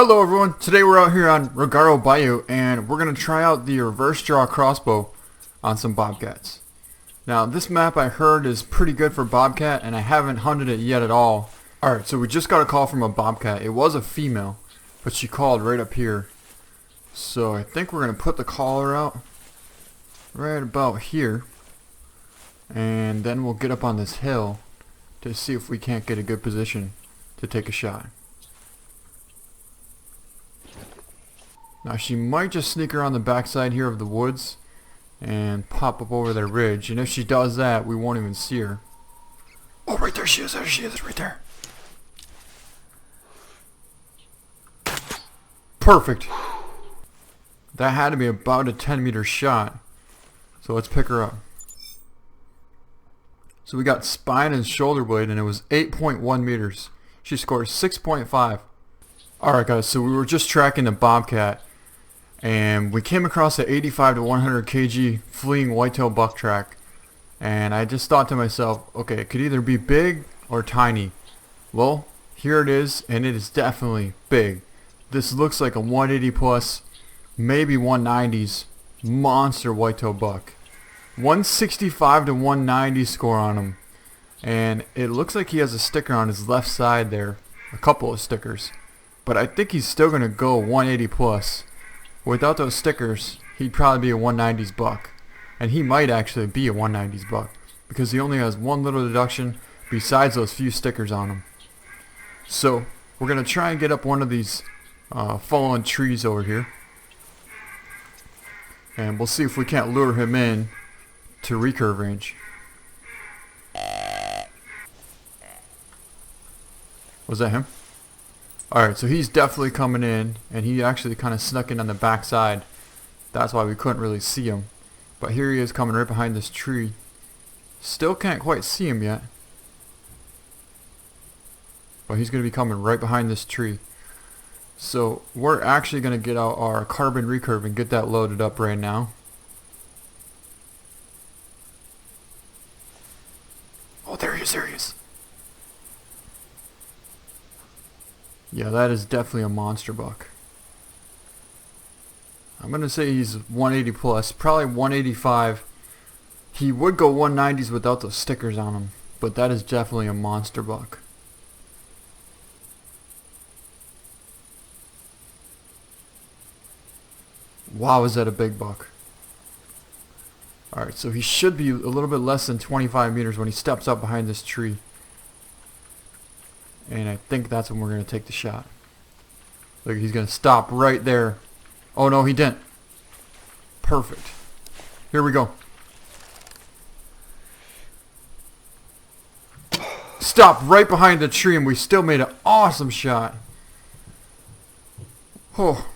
Hello everyone, today we're out here on Rougarou Bayou and we're going to try out the reverse draw crossbow on some bobcats. Now this map I heard is pretty good for bobcat and I haven't hunted it yet at all. Alright, so we just got a call from a bobcat. It was a female, but she called right up here. So I think we're going to put the caller out right about here. And then we'll get up on this hill to see if we can't get a good position to take a shot. Now she might just sneak around the backside here of the woods and pop up over the ridge, and if she does that we won't even see her. Oh, right there she is, right there. Perfect. That had to be about a 10-meter shot, so let's pick her up. So we got spine and shoulder blade and it was 8.1 meters. She scored 6.5. Alright guys, so we were just tracking the bobcat and we came across an 85 to 100 kg fleeing whitetail buck track, and I just thought to myself, okay, it could either be big or tiny. Well, here it is, and it is definitely big. This looks like a 180 plus, maybe 190s monster whitetail buck. 165 to 190 score on him, and it looks like he has a sticker on his left side there, a couple of stickers, but I think he's still gonna go 180 plus. Without those stickers, he'd probably be a 190s buck, and he might actually be a 190s buck because he only has one little deduction besides those few stickers on him. So we're gonna try and get up one of these fallen trees over here, and we'll see if we can't lure him in to recurve range. Was that him? Alright, so he's definitely coming in, and he actually kind of snuck in on the back side. That's why we couldn't really see him. But here he is coming right behind this tree. Still can't quite see him yet. But he's going to be coming right behind this tree. So we're actually going to get out our Carbon Recurve and get that loaded up right now. Oh, there he is. Yeah, that is definitely a monster buck. I'm going to say he's 180 plus, probably 185. He would go 190s without those stickers on him, but that is definitely a monster buck. Wow, is that a big buck. Alright, so he should be a little bit less than 25 meters when he steps up behind this tree. And I think that's when we're going to take the shot. Look, he's going to stop right there. Oh no, he didn't. Perfect. Here we go. Stopped right behind the tree and we still made an awesome shot. Oh,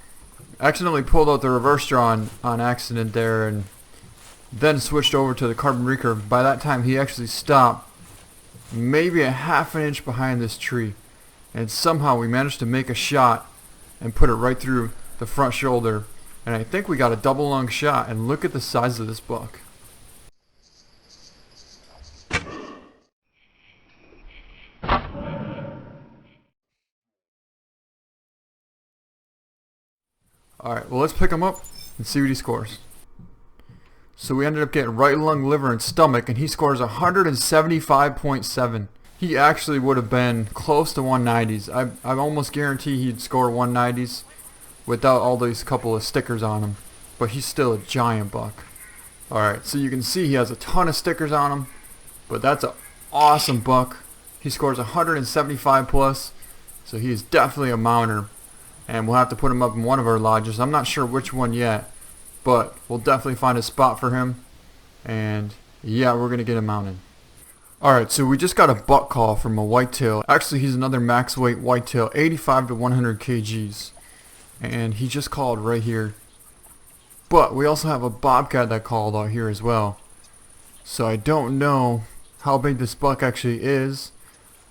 accidentally pulled out the reverse draw on accident there and then switched over to the Carbon Recurve. By that time he actually stopped maybe a half an inch behind this tree, and somehow we managed to make a shot and put it right through the front shoulder, and I think we got a double lung shot, and look at the size of this buck. Alright, well let's pick him up and see what he scores. So we ended up getting right lung, liver, and stomach, and he scores 175.7. He actually would have been close to 190s. I almost guarantee he'd score 190s without all these couple of stickers on him. But he's still a giant buck. Alright, so you can see he has a ton of stickers on him, but that's an awesome buck. He scores 175 plus, so he is definitely a mounter. And we'll have to put him up in one of our lodges. I'm not sure which one yet, but we'll definitely find a spot for him, and yeah, we're gonna get him mounted. Alright, so we just got a buck call from a whitetail. Actually, he's another max weight whitetail, 85 to 100 kgs, and he just called right here. But we also have a bobcat that called out here as well. So I don't know how big this buck actually is,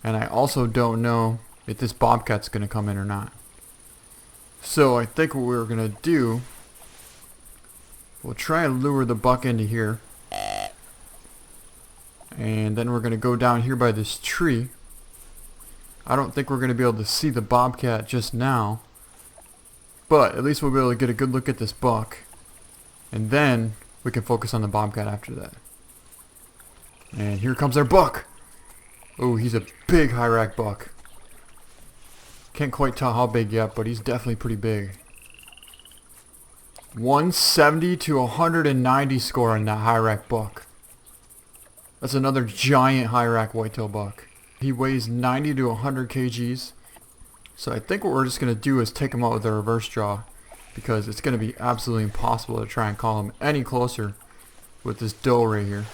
and I also don't know if this bobcat's gonna come in or not. So I think what we're gonna do, we'll try and lure the buck into here, and then we're going to go down here by this tree. I don't think we're going to be able to see the bobcat just now, But at least we'll be able to get a good look at this buck. And then we can focus on the bobcat after that. And here comes our buck. Oh, he's a big high rack buck. Can't quite tell how big yet, but he's definitely pretty big. 170 to 190 score on that high rack buck. That's another giant high rack whitetail buck. He weighs 90 to 100 kgs. So I think what we're just going to do is take him out with a reverse draw, because it's going to be absolutely impossible to try and call him any closer with this doe right here.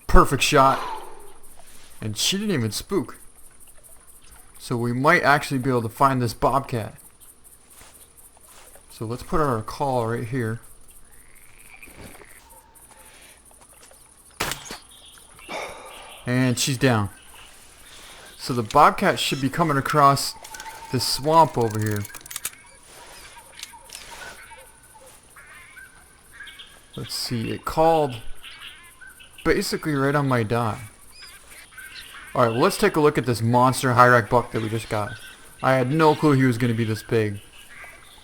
Perfect shot. And she didn't even spook. So we might actually be able to find this bobcat. So let's put our call right here. And she's down. So the bobcat should be coming across this swamp over here. Let's see, it called basically right on my dot. Alright, well, let's take a look at this monster high rack buck that we just got. I had no clue he was going to be this big.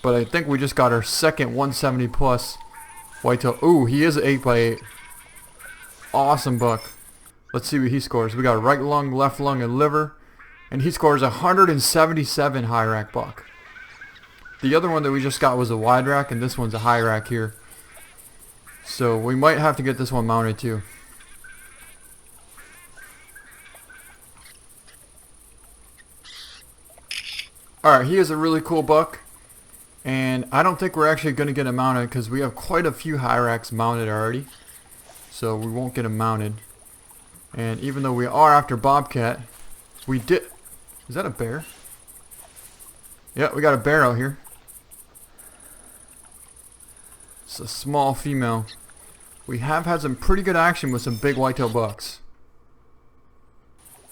But I think we just got our second 170 plus whitetail. Ooh, he is an 8x8. Awesome buck. Let's see what he scores. We got right lung, left lung, and liver. And he scores 177 high rack buck. The other one that we just got was a wide rack, and this one's a high rack here. So we might have to get this one mounted too. Alright, he is a really cool buck. And I don't think we're actually going to get him mounted because we have quite a few high racks mounted already. So we won't get him mounted. And even though we are after bobcat, we did... Is that a bear? Yeah, we got a bear out here. It's a small female. We have had some pretty good action with some big whitetail bucks.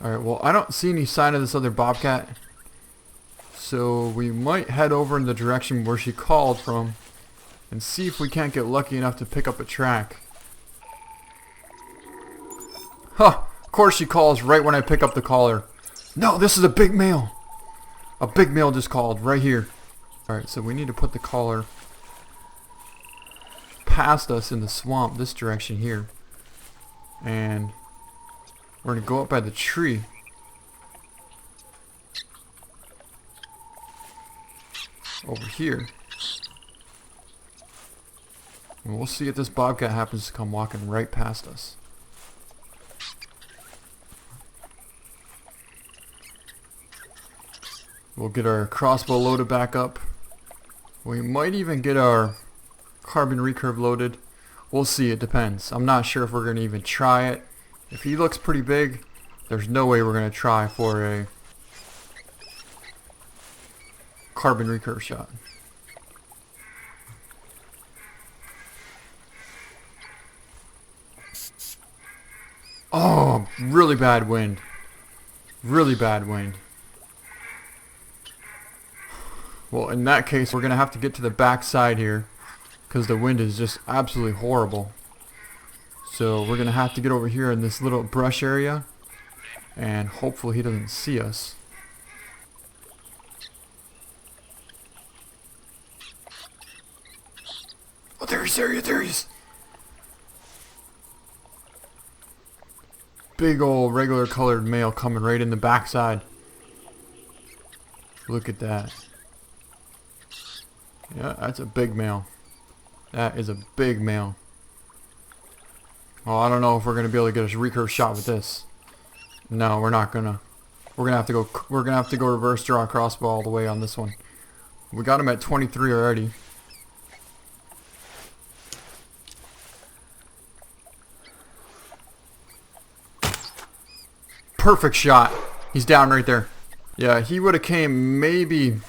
Alright, well, I don't see any sign of this other bobcat. So we might head over in the direction where she called from and see if we can't get lucky enough to pick up a track. Huh! Of course she calls right when I pick up the caller. No, this is a big male. A big male just called right here. Alright, so we need to put the caller past us in the swamp this direction here. And we're going to go up by the tree. Over here. And we'll see if this bobcat happens to come walking right past us. We'll get our crossbow loaded back up. We might even get our Carbon Recurve loaded. We'll see, it depends. I'm not sure if we're going to even try it. If he looks pretty big, there's no way we're going to try for a Carbon Recurve shot. Oh, really bad wind. Really bad wind. Well, in that case, we're going to have to get to the back side here because the wind is just absolutely horrible. So we're going to have to get over here in this little brush area and hopefully he doesn't see us. Oh, there he is. Big old regular colored male coming right in the backside. Look at that. Yeah, that's a big male. That is a big male. Oh, I don't know if we're gonna be able to get a recurve shot with this. No, we're not gonna. We're gonna have to go reverse draw crossbow all the way on this one. We got him at 23 already. Perfect shot. He's down right there. Yeah, he would have came maybe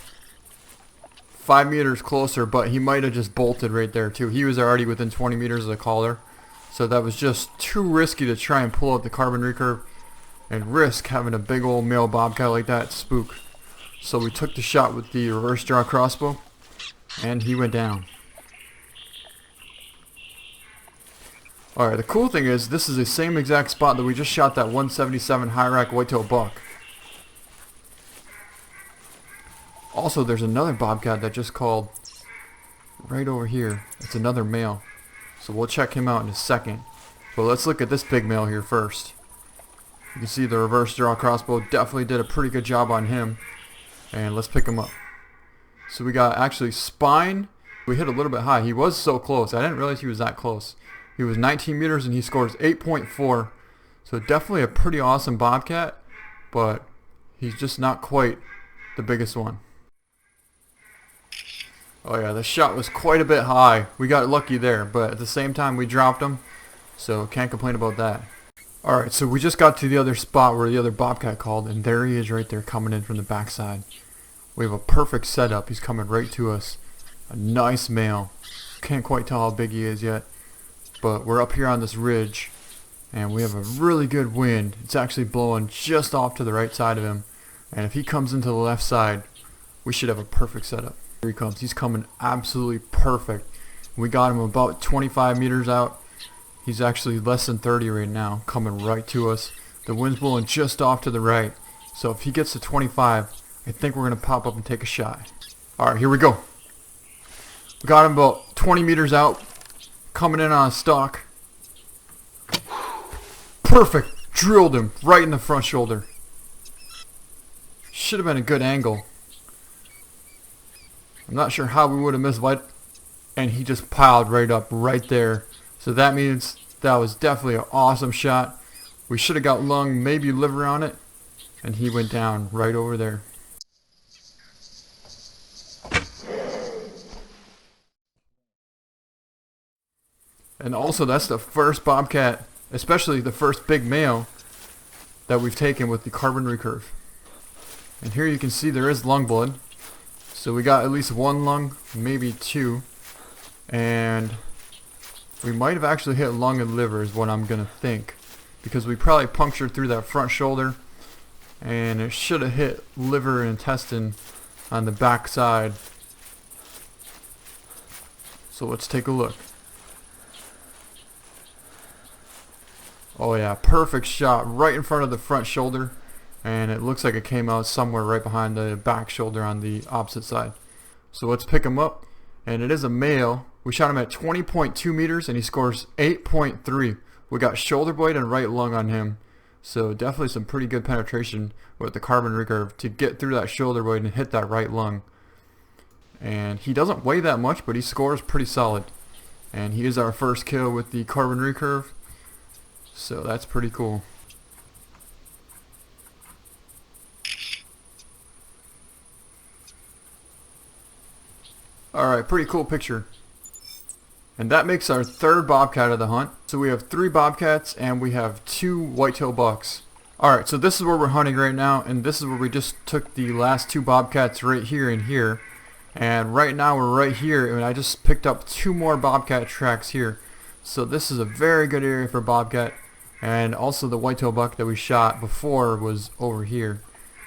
5 meters closer, but he might have just bolted right there too. He was already within 20 meters of the caller. So that was just too risky to try and pull out the Carbon Recurve and risk having a big old male bobcat like that spook. So we took the shot with the reverse draw crossbow and he went down. Alright, the cool thing is this is the same exact spot that we just shot that 177 high rack whitetail buck. Also, there's another bobcat that just called right over here. It's another male. So we'll check him out in a second. But let's look at this big male here first. You can see the reverse draw crossbow definitely did a pretty good job on him. And let's pick him up. So we got actually spine. We hit a little bit high. He was so close. I didn't realize he was that close. He was 19 meters and he scores 8.4. So definitely a pretty awesome bobcat. But he's just not quite the biggest one. Oh yeah, the shot was quite a bit high. We got lucky there, but at the same time we dropped him, so can't complain about that. Alright, so we just got to the other spot where the other bobcat called, and there he is right there coming in from the backside. We have a perfect setup. He's coming right to us. A nice male. Can't quite tell how big he is yet, but we're up here on this ridge, and we have a really good wind. It's actually blowing just off to the right side of him, and if he comes into the left side, we should have a perfect setup. Here he comes. He's coming absolutely perfect. We got him about 25 meters out. He's actually less than 30 right now, coming right to us. The wind's blowing just off to the right. So if he gets to 25, I think we're going to pop up and take a shot. Alright, here we go. We got him about 20 meters out, coming in on a stalk. Perfect. Drilled him right in the front shoulder. Should have been a good angle. I'm not sure how we would have missed what, and he just piled right up right there. So that means that was definitely an awesome shot. We should have got lung, maybe liver on it, and he went down right over there. And also that's the first bobcat, especially the first big male, that we've taken with the Carbon Recurve. And here you can see there is lung blood. So we got at least one lung, maybe two, and we might have actually hit lung and liver is what I'm gonna think, because we probably punctured through that front shoulder, and it should have hit liver and intestine on the back side. So let's take a look. Oh yeah, perfect shot right in front of the front shoulder. And it looks like it came out somewhere right behind the back shoulder on the opposite side. So let's pick him up. And it is a male. We shot him at 20.2 meters and he scores 8.3. We got shoulder blade and right lung on him. So definitely some pretty good penetration with the Carbon Recurve to get through that shoulder blade and hit that right lung. And he doesn't weigh that much, but he scores pretty solid. And he is our first kill with the Carbon Recurve. So that's pretty cool. Alright, pretty cool picture. And that makes our third bobcat of the hunt. So we have 3 bobcats and we have 2 whitetail bucks. Alright, so this is where we're hunting right now, and this is where we just took the last 2 bobcats right here and here. And right now we're right here, and I just picked up 2 more bobcat tracks here. So this is a very good area for bobcat. And also the whitetail buck that we shot before was over here.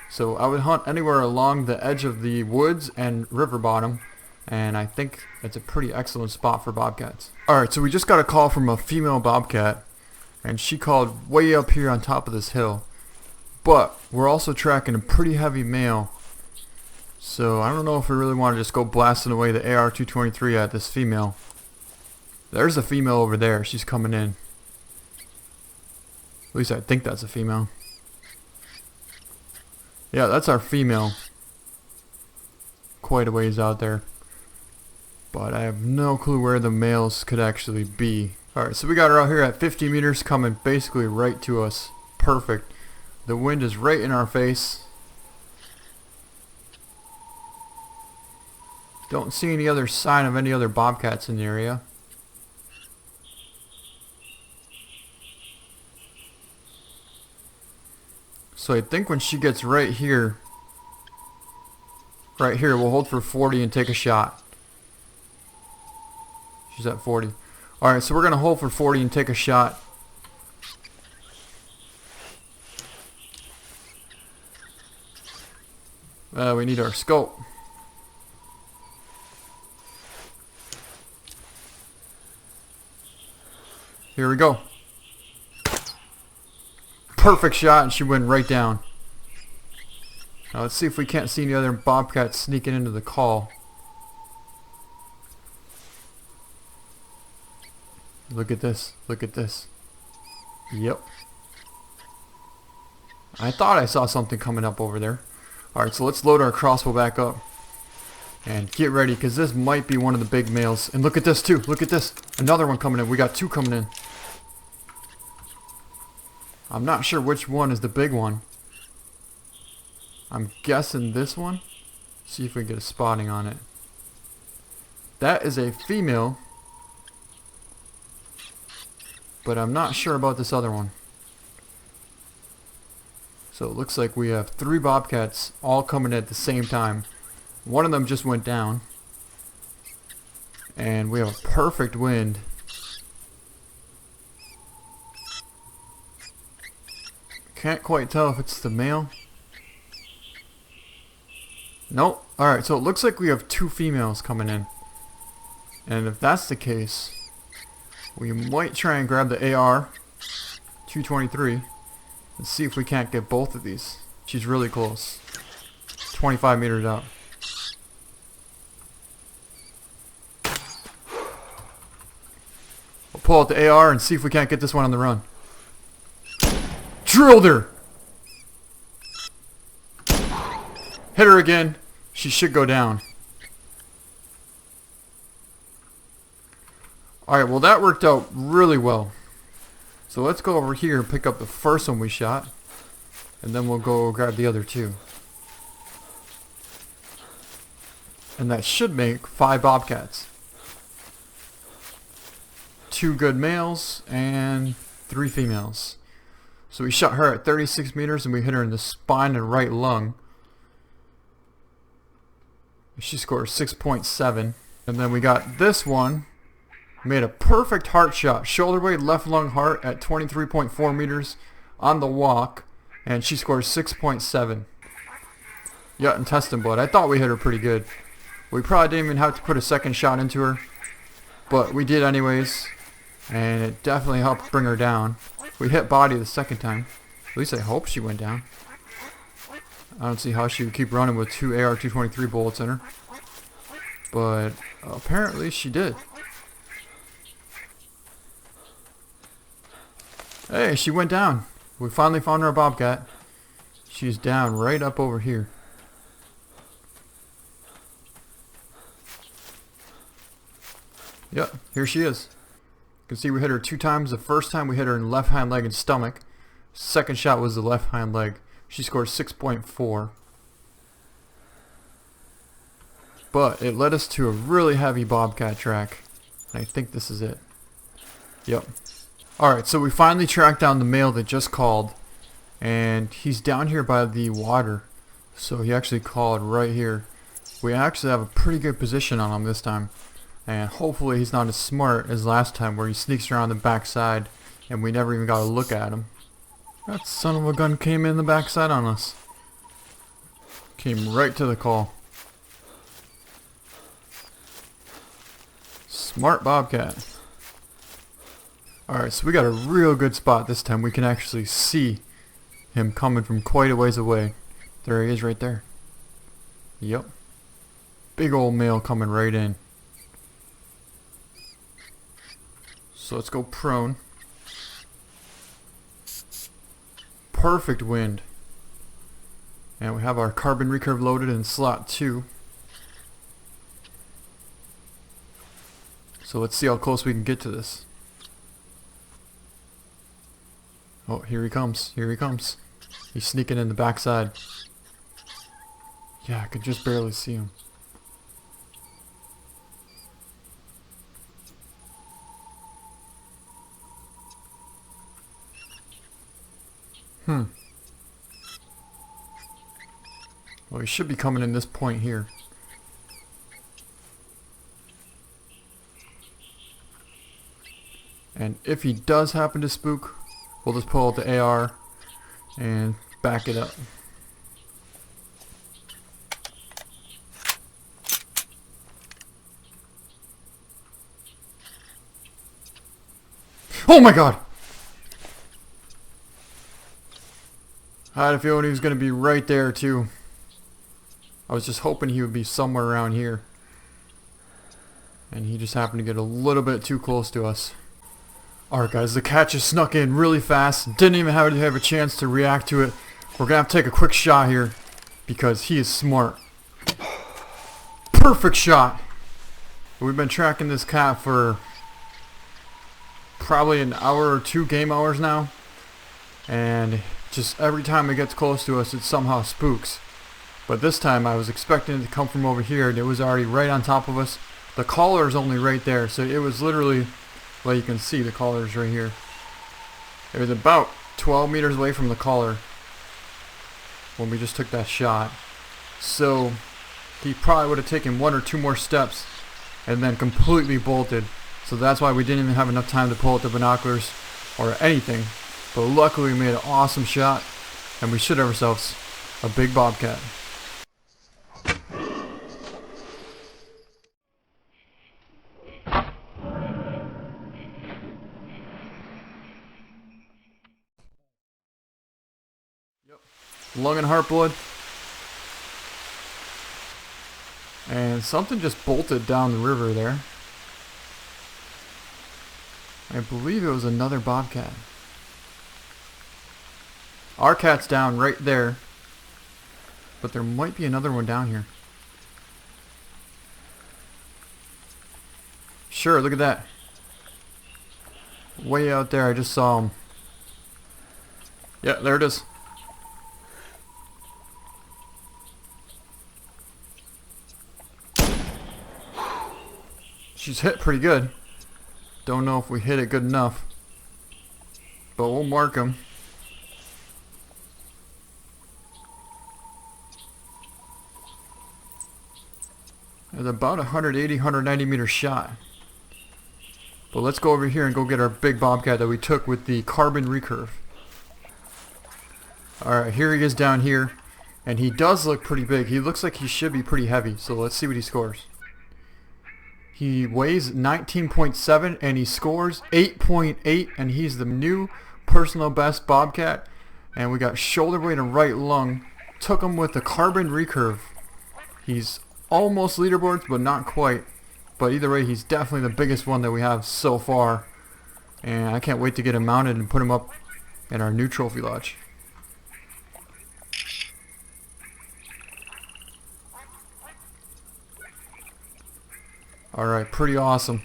So I would hunt anywhere along the edge of the woods and river bottom. And I think it's a pretty excellent spot for bobcats. Alright, so we just got a call from a female bobcat, and she called way up here on top of this hill. But we're also tracking a pretty heavy male, so I don't know if we really want to just go blasting away the AR-223 at this female. There's a female over there. She's coming in. At least I think that's a female. Yeah, that's our female. Quite a ways out there. But I have no clue where the males could actually be. Alright, so we got her out here at 50 meters coming basically right to us. Perfect. The wind is right in our face. Don't see any other sign of any other bobcats in the area. So I think when she gets right here, we'll hold for 40 and take a shot. She's at 40. Alright, so we're going to hold for 40 and take a shot. We need our scope. Here we go. Perfect shot, and she went right down. Now let's see if we can't see any other bobcats sneaking into the call. Look at this. Look at this. Yep. I thought I saw something coming up over there. Alright, so let's load our crossbow back up. And get ready, because this might be one of the big males. And look at this too. Look at this. Another one coming in. We got two coming in. I'm not sure which one is the big one. I'm guessing this one. See if we can get a spotting on it. That is a female. But I'm not sure about this other one. So it looks like we have 3 bobcats all coming at the same time. One of them just went down. And we have a perfect wind. Can't quite tell if it's the male. Nope. Alright, so it looks like we have 2 females coming in. And if that's the case, we might try and grab the AR 223 and see if we can't get both of these. She's really close. 25 meters out. We'll pull out the AR and see if we can't get this one on the run. Drilled her! Hit her again. She should go down. Alright, well that worked out really well. So let's go over here and pick up the first one we shot. And then we'll go grab the other 2. And that should make 5 bobcats. 2 good males and 3 females. So we shot her at 36 meters and we hit her in the spine and right lung. She scored 6.7. And then we got this one. Made a perfect heart shot. Shoulder blade, left lung, heart at 23.4 meters on the walk. And she scored 6.7. Yeah, intestine blood. I thought we hit her pretty good. We probably didn't even have to put a second shot into her. But we did anyways. And it definitely helped bring her down. We hit body the second time. At least I hope she went down. I don't see how she would keep running with 2 AR-223 bullets in her. But apparently she did. Hey, she went down. We finally found her a bobcat. She's down right up over here. Yep, here she is. You can see we hit her 2 times. The first time we hit her in left hind leg and stomach. Second shot was the left hind leg. She scored 6.4. But it led us to a really heavy bobcat track. And I think this is it. Yep. Alright, so we finally tracked down the male that just called. And he's down here by the water. So he actually called right here. We actually have a pretty good position on him this time. And hopefully he's not as smart as last time where he sneaks around the backside and we never even got a look at him. That son of a gun came in the backside on us. Came right to the call. Smart bobcat. Alright, so we got a real good spot this time. We can actually see him coming from quite a ways away. There he is right there. Yep. Big old male coming right in. So let's go prone. Perfect wind. And we have our Carbon Recurve loaded in slot 2. So let's see how close we can get to this. Oh, here he comes. Here he comes. He's sneaking in the backside. Yeah, I could just barely see him. Well, he should be coming in this point here. And if he does happen to spook, we'll just pull out the AR and back it up. Oh my god! I had a feeling he was going to be right there too. I was just hoping he would be somewhere around here. And he just happened to get a little bit too close to us. Alright guys, the cat just snuck in really fast. Didn't even have a chance to react to it. We're going to have to take a quick shot here. Because he is smart. Perfect shot! We've been tracking this cat for probably an hour or 2 game hours now. And just every time it gets close to us, it somehow spooks. But this time I was expecting it to come from over here, and it was already right on top of us. The collar is only right there, so it was literally, well, you can see the collar is right here. It was about 12 meters away from the collar when we just took that shot. So he probably would have taken 1 or 2 more steps and then completely bolted. So that's why we didn't even have enough time to pull out the binoculars or anything. But luckily we made an awesome shot, and we shoot ourselves a big bobcat. Lung and heart blood. And something just bolted down the river there. I believe it was another bobcat. Our cat's down right there. But there might be another one down here. Sure, look at that. Way out there, I just saw him. Yeah, there it is. She's hit pretty good. Don't know if we hit it good enough. But we'll mark him. It's about 180, 190 meter shot. But let's go over here and go get our big bobcat that we took with the Carbon Recurve. Alright, here he is down here. And he does look pretty big. He looks like he should be pretty heavy. So let's see what he scores. He weighs 19.7 and he scores 8.8, and he's the new personal best bobcat. And we got shoulder blade and right lung. Took him with the Carbon Recurve. He's almost leaderboards, but not quite. But either way, he's definitely the biggest one that we have so far. And I can't wait to get him mounted and put him up in our new trophy lodge. Alright, pretty awesome.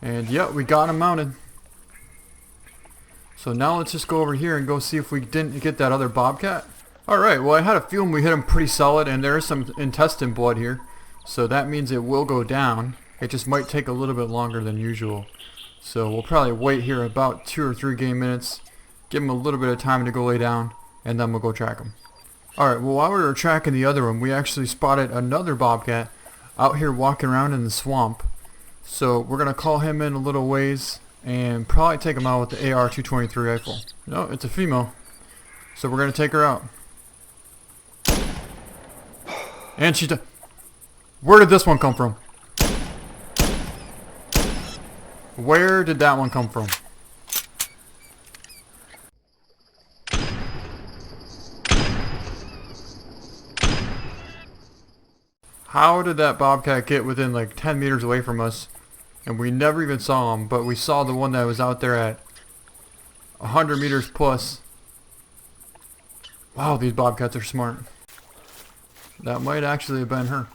And yep, we got him mounted. So now let's just go over here and go see if we didn't get that other bobcat. Alright, well I had a feeling we hit him pretty solid, and there is some intestine blood here. So that means it will go down. It just might take a little bit longer than usual. So we'll probably wait here about 2 or 3 game minutes. Give him a little bit of time to go lay down, and then we'll go track him. Alright, well while we were tracking the other one, we actually spotted another bobcat out here walking around in the swamp. So we're going to call him in a little ways and probably take him out with the AR-223 rifle. No, it's a female. So we're going to take her out. And she Where did this one come from? Where did that one come from? How did that bobcat get within like 10 meters away from us? And we never even saw him, but we saw the one that was out there at 100 meters plus. Wow, these bobcats are smart. That might actually have been her.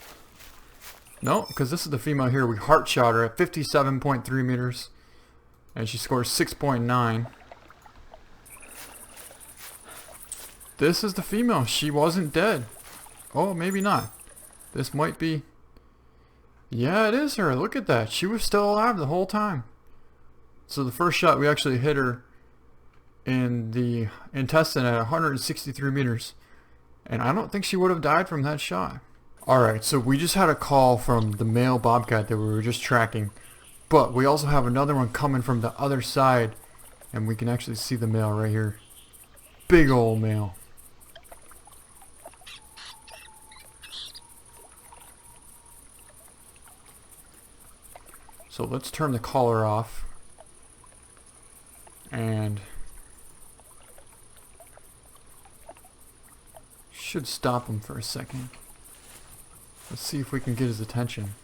No, because this is the female here. We heart shot her at 57.3 meters. And she scores 6.9. This is the female. She wasn't dead. Oh, maybe not. This might be... Yeah, it is her. Look at that. She was still alive the whole time. So the first shot, we actually hit her in the intestine at 163 meters. And I don't think she would have died from that shot. Alright, so we just had a call from the male bobcat that we were just tracking. But we also have another one coming from the other side. And we can actually see the male right here. Big old male. So let's turn the collar off. And should stop him for a second. Let's see if we can get his attention.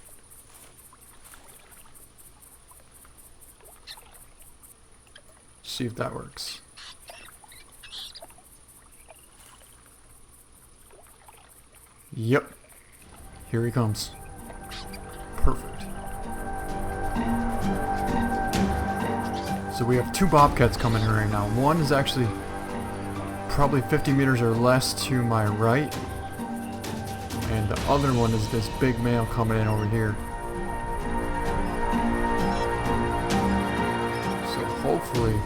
See if that works. Yep. Here he comes. Perfect. So we have two Bobcats coming here right now. One is actually probably 50 meters or less to my right. And the other one is this big male coming in over here. So hopefully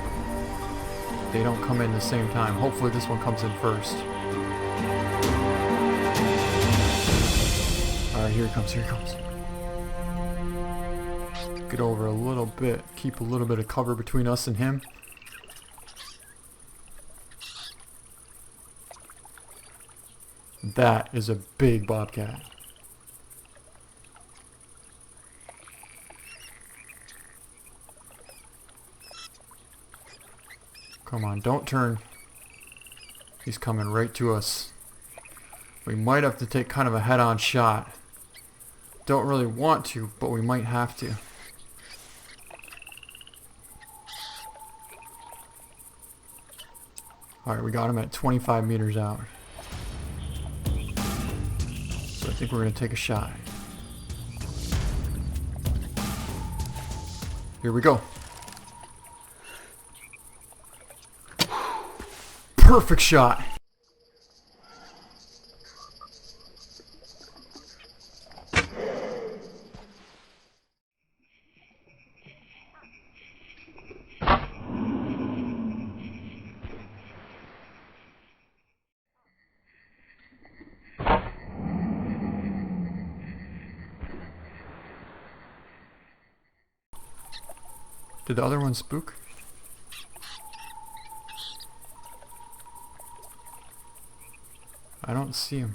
they don't come in the same time. Hopefully this one comes in first. Alright, here he comes, here he comes. Get over a little bit, keep a little bit of cover between us and him. That is a big Bobcat. Come on, don't turn. He's coming right to us. We might have to take kind of a head-on shot. Don't really want to, but we might have to. Alright, we got him at 25 meters out. So I think we're going to take a shot. Here we go. Perfect shot. Did the other one spook? I don't see him.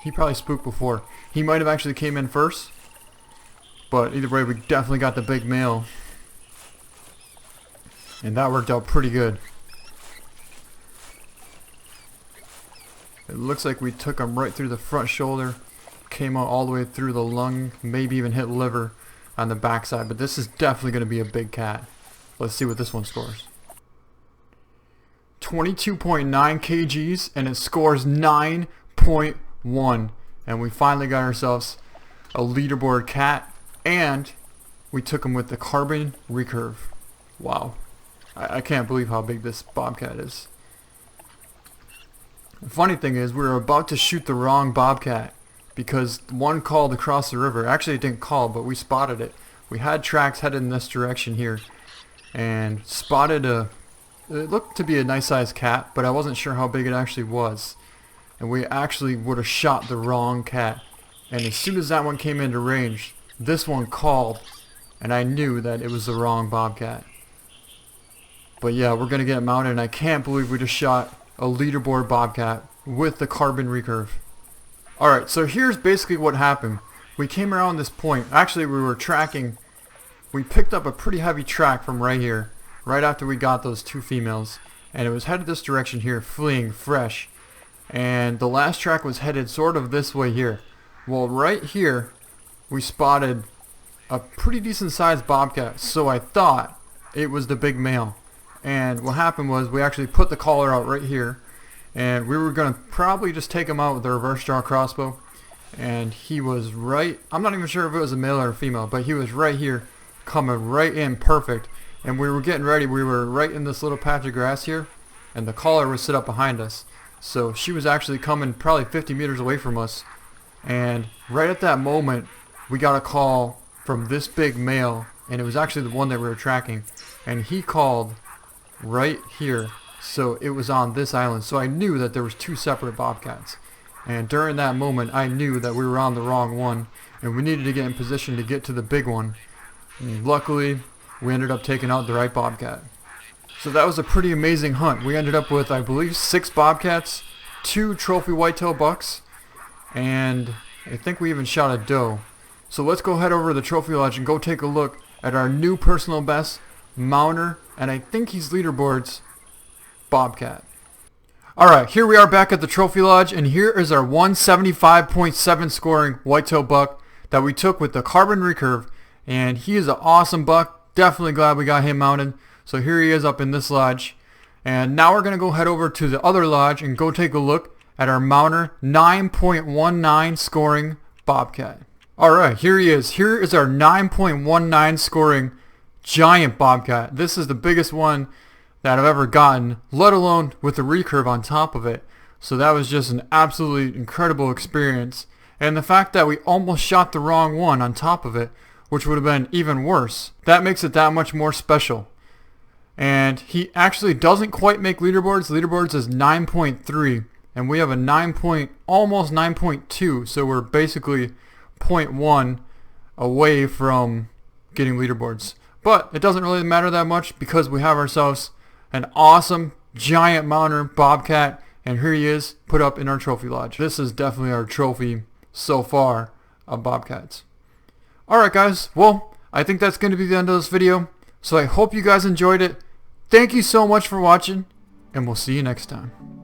He probably spooked before. He might have actually came in first. But either way, we definitely got the big male. And that worked out pretty good. It looks like we took him right through the front shoulder. Came out all the way through the lung. Maybe even hit liver on the backside. But this is definitely going to be a big cat. Let's see what this one scores. 22.9 kgs and it scores 9.1. And we finally got ourselves a leaderboard cat. And we took him with the Carbon Recurve. Wow. I can't believe how big this Bobcat is. The funny thing is, we were about to shoot the wrong Bobcat because one called across the river. Actually, it didn't call, but we spotted it. We had tracks headed in this direction here and spotted it looked to be a nice sized cat, but I wasn't sure how big it actually was. And we actually would have shot the wrong cat. And as soon as that one came into range, this one called, and I knew that it was the wrong Bobcat. But yeah, we're going to get it mounted, and I can't believe we just shot a leaderboard Bobcat with the Carbon Recurve. Alright, so here's basically what happened. We came around this point. Actually, we were tracking. We picked up a pretty heavy track from right here, right after we got those two females. And it was headed this direction here, fleeing fresh. And the last track was headed sort of this way here. Well, right here, we spotted a pretty decent sized Bobcat. So I thought it was the big male. And what happened was we actually put the collar out right here, and we were going to probably just take him out with the reverse draw crossbow. And he was right, I'm not even sure if it was a male or a female, but he was right here, coming right in perfect. And we were getting ready, we were right in this little patch of grass here, and the collar was set up behind us. So she was actually coming probably 50 meters away from us. And right at that moment, we got a call from this big male, and it was actually the one that we were tracking. And he called right here, so it was on this island. So I knew that there was two separate Bobcats, and during that moment I knew that we were on the wrong one and we needed to get in position to get to the big one. And luckily we ended up taking out the right Bobcat. So that was a pretty amazing hunt. We ended up with, I believe, 6 Bobcats, 2 trophy whitetail bucks, and I think we even shot a doe. So let's go head over to the trophy lodge and go take a look at our new personal best Mounter, and I think he's leaderboards Bobcat. Alright, here we are back at the Trophy Lodge, and here is our 175.7 scoring whitetail buck that we took with the Carbon Recurve, and he is an awesome buck. Definitely glad we got him mounted. So here he is up in this lodge, and now we're going to go head over to the other lodge and go take a look at our Mounter 9.19 scoring Bobcat. Alright, here he is. Here is our 9.19 scoring giant Bobcat. This is the biggest one that I've ever gotten, let alone with the recurve on top of it. So that was just an absolutely incredible experience. And the fact that we almost shot the wrong one on top of it, which would have been even worse, that makes it that much more special. And he actually doesn't quite make leaderboards. Leaderboards is 9.3, and we have a almost 9.2, so we're basically 0.1 away from getting leaderboards. But it doesn't really matter that much because we have ourselves an awesome giant mounter Bobcat, and here he is put up in our trophy lodge. This is definitely our trophy so far of Bobcats. Alright guys, well, I think that's going to be the end of this video, so I hope you guys enjoyed it. Thank you so much for watching, and we'll see you next time.